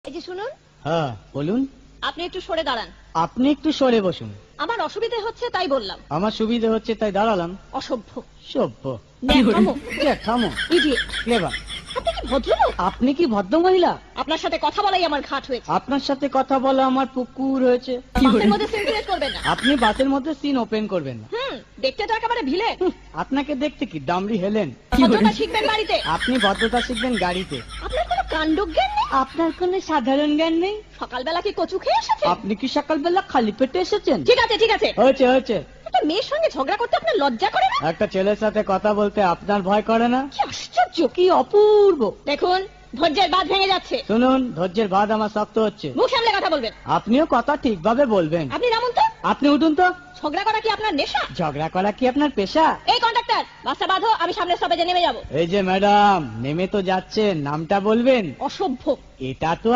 এই যে শুনুন। হ্যাঁ বলুন। আপনি একটু সরে দাঁড়ান। আপনি একটু সরে বসুন। আমার অসুবিধা হচ্ছে তাই বললাম। আমার সুবিধা হচ্ছে তাই দাঁড়ালাম। অসভ্য, সভ্য, ন্যাকামো, জ্যাঠামো, ইডিয়েট। ক্লেভার। আপনি কি ভদ্রলোক? আপনি কি ভদ্র মহিলা? আপনার সাথে কথা বলাই আমার ঘাট হয়েছে। আপনার সাথে কথা বলা আমার পুকুর হয়েছে। বাসের মধ্যে সিন ক্রিয়েট করবেন না। আপনি বাসের মধ্যে সিন ওপেন করবেন না। দেখতে তো একেবারে ভিলে। আপনাকে দেখতে কি দামড়ি হেলেন? ভদ্রতা শিখবেন বাড়িতে। আপনি ভদ্রতা শিখবেন গাড়িতে। আপনার কোনো কাণ্ডজ্ঞান নেই। আপনার কোনো সাধারণ জ্ঞান নেই। সকালবেলা কি কচু খেয়ে এসেছেন? আপনি কি সকালবেলা খালি পেটে এসেছেন? ঠিক আছে ঠিক আছে। হয়েছে হয়েছে। একটা মেয়ের সঙ্গে ঝগড়া করতে আপনার লজ্জা করে না? একটা ছেলের সাথে কথা বলতে আপনার ভয় করে না? কি আশ্চর্য, কি অপূর্ব। দেখুন ধৈর্যের বাঁধ ভেঙে যাচ্ছে। শুনুন, ধৈর্যের বাঁধ আমার শক্ত হচ্ছে। মুখ সামলে কথা বলবেন। আপনিও কথা ঠিকভাবে বলবেন। আপনি নামুন তো। আপনি উঠুন তো। ঝগড়া করা কি আপনার নেশা? ঝগড়া করা কি আপনার পেশা? এই কন্ডাক্টর, বাসটা বাঁধো, আমি সামনের স্টপেজে নেমে যাব। এই যে ম্যাডাম, নেমে তো যাচ্ছেন, নামটা বলবেন। অসভ্য। এটা তো